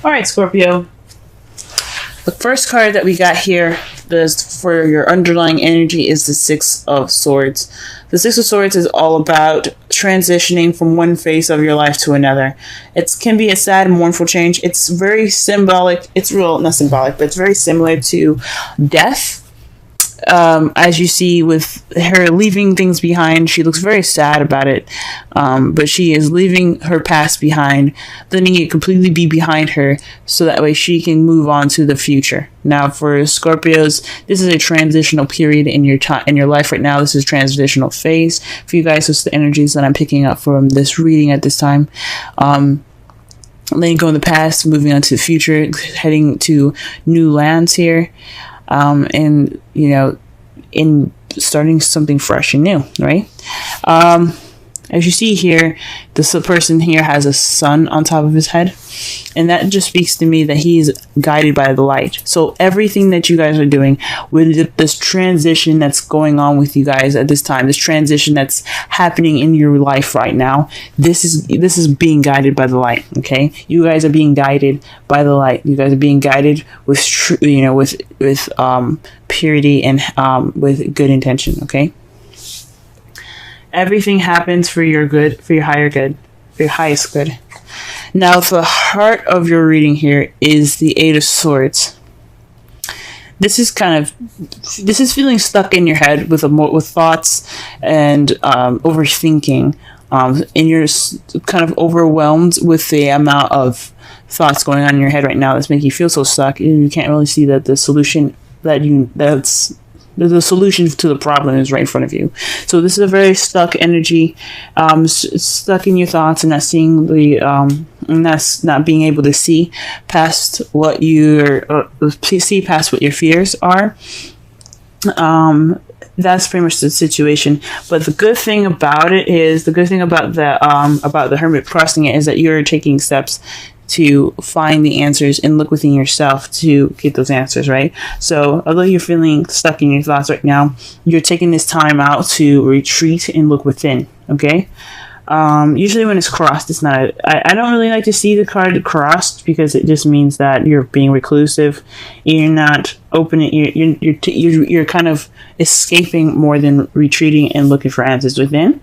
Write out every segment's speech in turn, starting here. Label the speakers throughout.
Speaker 1: All right, Scorpio. The first card that we got here for your underlying energy is the Six of Swords. The Six of Swords is all about transitioning from one phase of your life to another. It can be a sad, mournful change. It's very symbolic. It's not symbolic, but it's very similar to death. As you see with her leaving things behind, she looks very sad about it. But she is leaving her past behind, letting it completely be behind her, so that way she can move on to the future. Now, for Scorpios, this is a transitional period in your life right now. This is a transitional phase for you guys. It's the energies that I'm picking up from this reading at this time. Letting go in the past, moving on to the future, heading to new lands here. And in starting something fresh and new, right? As you see here, this person here has a sun on top of his head, and that just speaks to me that he is guided by the light. So everything that you guys are doing with this transition that's going on with you guys at this time, this transition that's happening in your life right now, this is being guided by the light. Okay, you guys are being guided by the light. You guys are being guided with with purity and with good intention. Okay. Everything happens for your good, for your higher good, for your highest good. Now, the heart of your reading here is the Eight of Swords. This is feeling stuck in your head with thoughts and overthinking, and you're kind of overwhelmed with the amount of thoughts going on in your head right now that's making you feel so stuck. You can't really see that the solution the solution to the problem is right in front of you. So this is a very stuck energy, stuck in your thoughts and not seeing and that's not being able to see past what past what your fears are. That's pretty much the situation. But the good thing about the Hermit crossing it is that you're taking steps to find the answers and look within yourself to get those answers, right? So although you're feeling stuck in your thoughts right now, you're taking this time out to retreat and look within, okay? Usually when it's crossed, it's not I don't really like to see the card crossed, because it just means that you're being reclusive. You're not opening. You're kind of escaping more than retreating and looking for answers within.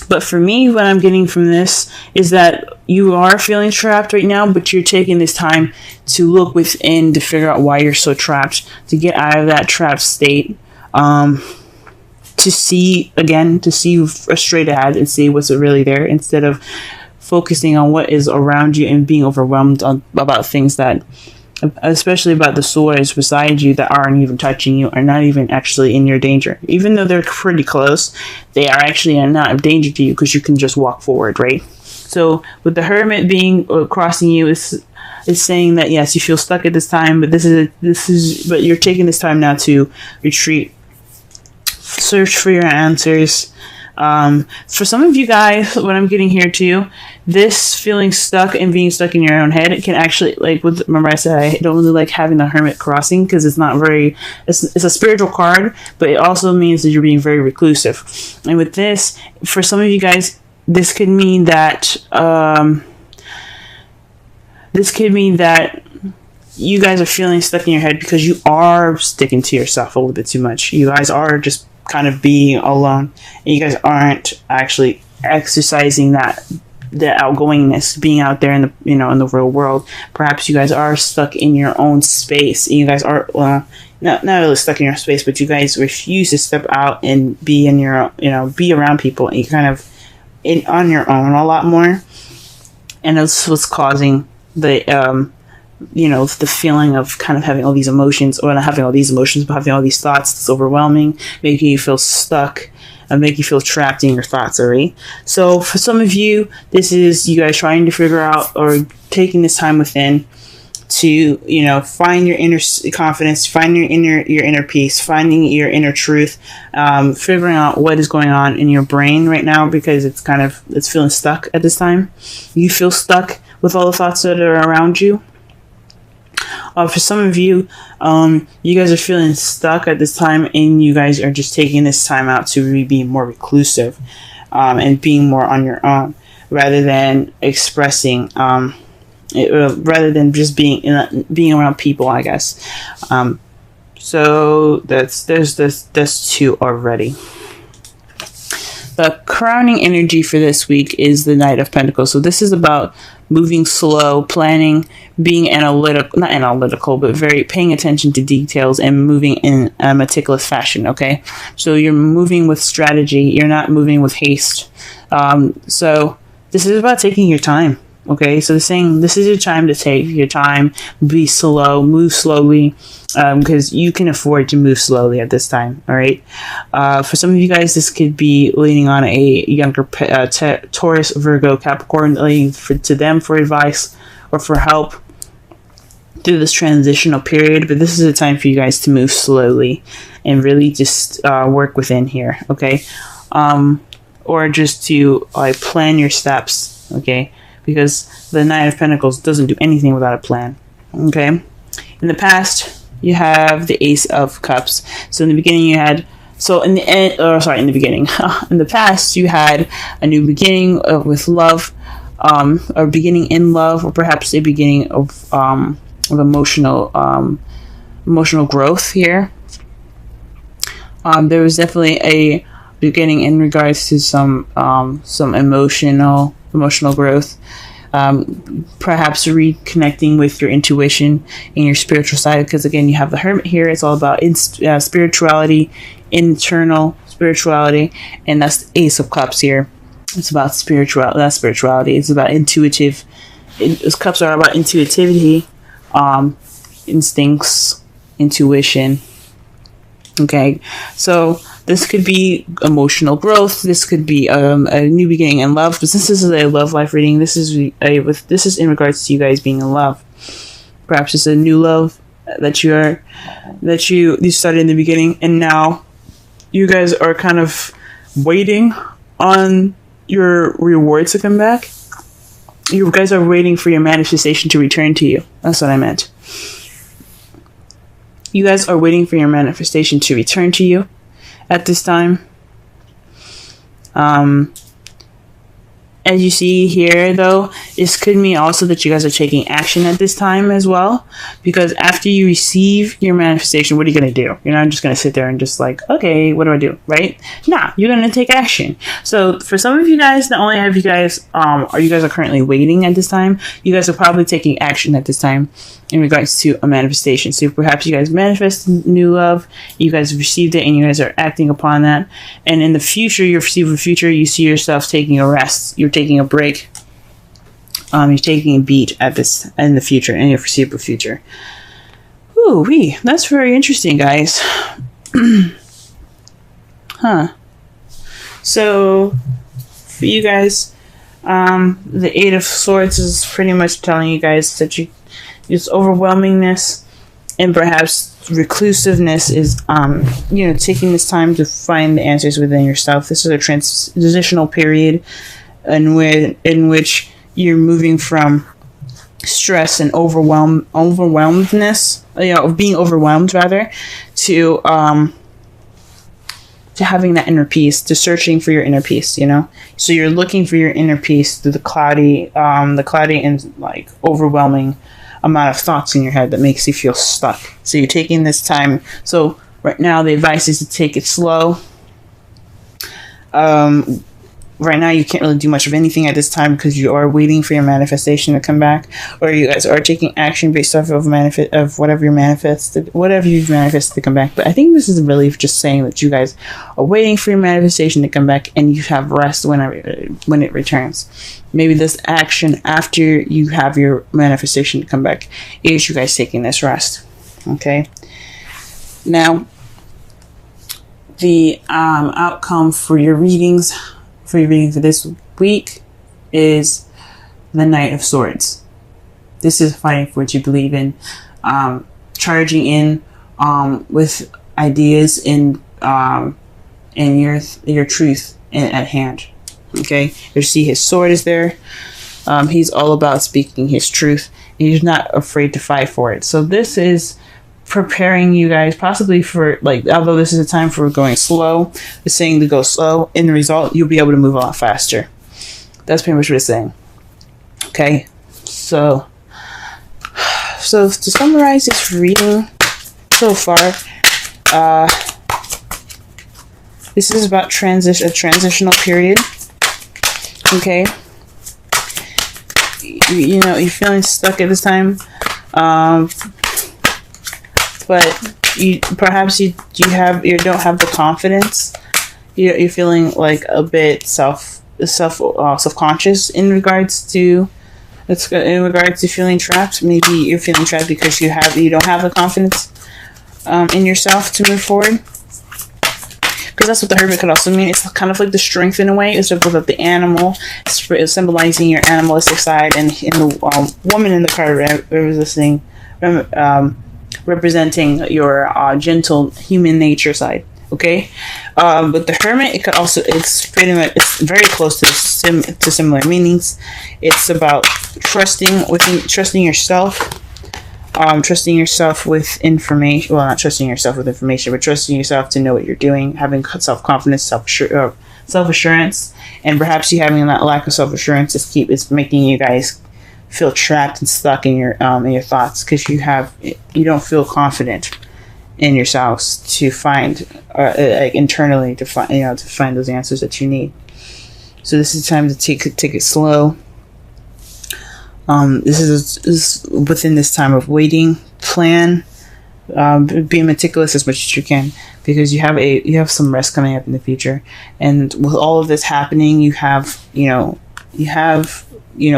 Speaker 1: But for me, what I'm getting from this is that you are feeling trapped right now, but you're taking this time to look within to figure out why you're so trapped, to get out of that trapped state, to see straight ahead and see what's really there, instead of focusing on what is around you and being overwhelmed about things that, especially about the swords beside you that aren't even touching you, are not even actually in your danger. Even though they're pretty close, they are actually not of danger to you, because you can just walk forward, right? So with the Hermit being crossing you, is saying that yes, you feel stuck at this time, but but you're taking this time now to retreat, search for your answers. For some of you guys, what I'm getting here too, this feeling stuck and being stuck in your own head, it can actually, remember I said I don't really like having the Hermit crossing, because it's not very, it's a spiritual card, but it also means that you're being very reclusive. And with this, for some of you guys, this could mean that you guys are feeling stuck in your head because you are sticking to yourself a little bit too much. You guys are just kind of being alone, and you guys aren't actually exercising the outgoingness, being out there in the real world. Perhaps you guys are stuck in your own space, and you guys are not really stuck in your space, but you guys refuse to step out and be in your be around people, and you're kind of on your own a lot more. And that's what's causing the the feeling of kind of having all these emotions, or not having all these emotions, but having all these thoughts that's overwhelming, making you feel stuck and make you feel trapped in your thoughts, alright? So for some of you, this is you guys trying to figure out, or taking this time within to, find your inner confidence, find your inner peace, finding your inner truth, figuring out what is going on in your brain right now, because it's feeling stuck at this time. You feel stuck with all the thoughts that are around you. For some of you, you guys are feeling stuck at this time, and you guys are just taking this time out to really be more reclusive, and being more on your own, rather than expressing rather than just being around people, I guess. So that's two already. The crowning energy for this week is the Knight of Pentacles. So this is about moving slow, planning, being not analytical, but very paying attention to details and moving in a meticulous fashion. Okay, so you're moving with strategy. You're not moving with haste. So this is about taking your time. Okay, so they're saying this is your time to take your time, be slow, move slowly, because you can afford to move slowly at this time. All right. For some of you guys, this could be leaning on a younger Taurus, Virgo, Capricorn, leaning to them for advice or for help through this transitional period. But this is a time for you guys to move slowly and really just work within here. Okay, or just to plan your steps. Okay. Because the Knight of Pentacles doesn't do anything without a plan. Okay? In the past, you have the Ace of Cups. So in the beginning, you had... So in the beginning. In the past, you had a new beginning with love. Or beginning in love. Or perhaps a beginning of emotional growth here. There was definitely a beginning in regards to some emotional growth, perhaps reconnecting with your intuition and your spiritual side, because again, you have the Hermit here. It's all about spirituality, internal spirituality, and that's the Ace of Cups here. It's about spirituality. It's about intuitive. Those cups are about intuitivity, instincts, intuition. Okay, so this could be emotional growth. This could be a new beginning in love. But since this is a love life reading, this is in regards to you guys being in love. Perhaps it's a new love that you started in the beginning, and now you guys are kind of waiting on your reward to come back. You guys are waiting for your manifestation to return to you. That's what I meant. You guys are waiting for your manifestation to return to you at this time. As you see here, though, this could mean also that you guys are taking action at this time as well. Because after you receive your manifestation, what are you going to do? You're not just going to sit there and just like, okay, what do I do? Right? Nah, you're going to take action. So for some of you guys, not only have you guys, you guys are currently waiting at this time, you guys are probably taking action at this time in regards to a manifestation. So perhaps you guys manifest new love, you guys have received it, and you guys are acting upon that. And in the future, you see yourself taking a rest. You're taking a break. You're taking a beat at this in the future, in your foreseeable future. Ooh, that's very interesting, guys. Huh. So for you guys, the Eight of Swords is pretty much telling you guys that this overwhelmingness and perhaps reclusiveness is taking this time to find the answers within yourself. This is a transitional period in which you're moving from stress and overwhelmedness, being overwhelmed rather, to having that inner peace, to searching for your inner peace. So you're looking for your inner peace through the cloudy and like overwhelming amount of thoughts in your head that makes you feel stuck. So you're taking this time. So right now the advice is to take it slow. Right now you can't really do much of anything at this time because you are waiting for your manifestation to come back, or you guys are taking action based off of whatever you manifested to come back. But I think this is really just saying that you guys are waiting for your manifestation to come back, and you have rest when it returns. Maybe this action after you have your manifestation to come back is you guys taking this rest. Okay. Now, the outcome for your readings for this week is the Knight of Swords. This is fighting for what you believe in, charging in with ideas and your truth at hand. Okay, you see his sword is there. He's all about speaking his truth. He's not afraid to fight for it. So this is preparing you guys possibly for, although this is a time for going slow, it's saying to go slow. In the result, you'll be able to move a lot faster. That's pretty much what it's saying. Okay, so So to summarize this reading so far, this is about a transitional period. Okay. You know, you're feeling stuck at this time. But you don't have the confidence. You're feeling like a bit self-conscious in regards to feeling trapped. Maybe you're feeling trapped because you don't have the confidence in yourself to move forward. Because that's what the Hermit could also mean. It's kind of like the strength in a way. It's about the animal, it's symbolizing your animalistic side, and in the woman in the card representing your gentle human nature side. Okay, but the Hermit, it's very close to similar meanings. It's about trusting yourself. Trusting yourself with information. Well, not trusting yourself with information, but trusting yourself to know what you're doing. Having self-confidence, self-assurance, and perhaps you having that lack of self-assurance is making you guys feel trapped and stuck in your thoughts, because you don't feel confident in yourselves to find internally to find those answers that you need. So this is time to take it slow. This is within this time of waiting. Plan, be meticulous as much as you can, because you have some rest coming up in the future, and with all of this happening, you have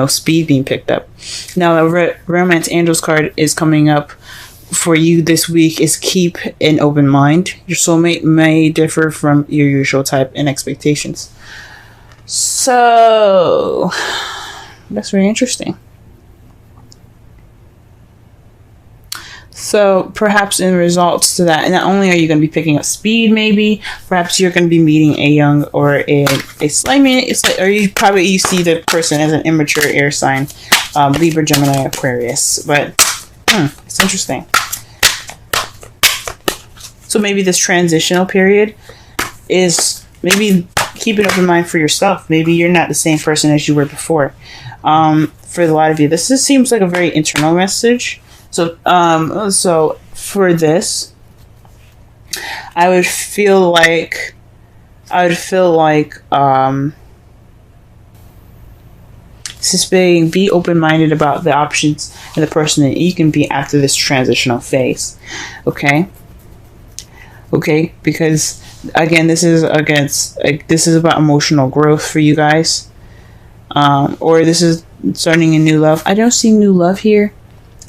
Speaker 1: speed being picked up. Now the Romance Angels card is coming up for you this week. Is keep an open mind. Your soulmate may differ from your usual type and expectations. So that's very interesting. So perhaps in results to that, not only are you going to be picking up speed, maybe perhaps you're going to be meeting a young or you see the person as an immature air sign, Libra, Gemini, Aquarius. But it's interesting. So maybe this transitional period is maybe keep an open mind for yourself. Maybe you're not the same person as you were before. For a lot of you, this seems like a very internal message. So for this, I would feel like be open-minded about the options and the person that you can be after this transitional phase. Okay, because again, this is about emotional growth for you guys, or this is starting a new love. I don't see new love here.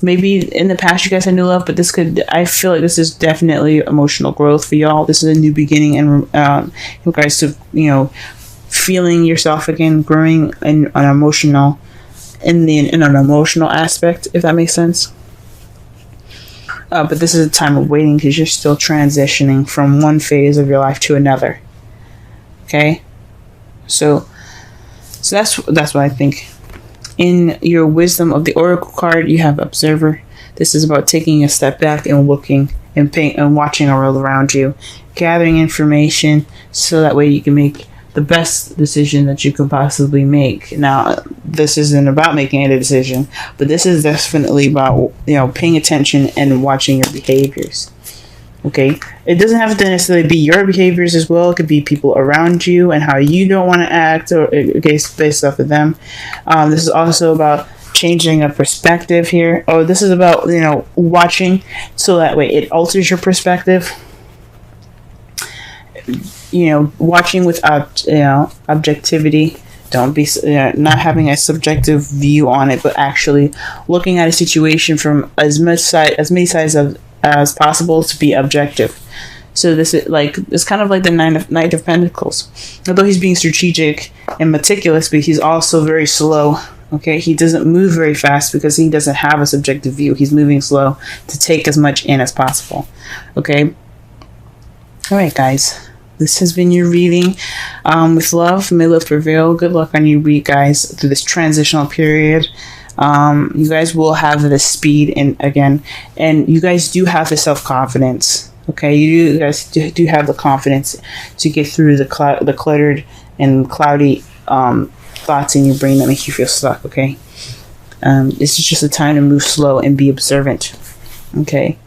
Speaker 1: Maybe in the past you guys had new love, but I feel like this is definitely emotional growth for y'all. This is a new beginning in regards to, feeling yourself again, growing in an emotional aspect, if that makes sense. But this is a time of waiting, because you're still transitioning from one phase of your life to another. Okay? So that's what I think. In your wisdom of the Oracle card, you have Observer. This is about taking a step back and looking and watching the world around you, gathering information so that way you can make the best decision that you can possibly make. Now, this isn't about making a decision, but this is definitely about paying attention and watching your behaviors. Okay, it doesn't have to necessarily be your behaviors as well. It could be people around you and how you don't want to act, or based off of them. This is also about changing a perspective here. Oh, this is about watching, so that way it alters your perspective. Watching with objectivity. Don't be not having a subjective view on it, but actually looking at a situation from as many sides as possible to be objective. So this is it's kind of like the Knight of Pentacles. Although he's being strategic and meticulous, but he's also very slow. Okay, he doesn't move very fast because he doesn't have a subjective view. He's moving slow to take as much in as possible. Okay. All right, guys. This has been your reading. With love, may love prevail. Good luck on your week, guys, through this transitional period. You guys will have the speed and you guys do have the self-confidence. Okay, you guys do have the confidence to get through the cluttered and cloudy thoughts in your brain that make you feel stuck. Okay, This is just a time to move slow and be observant. Okay.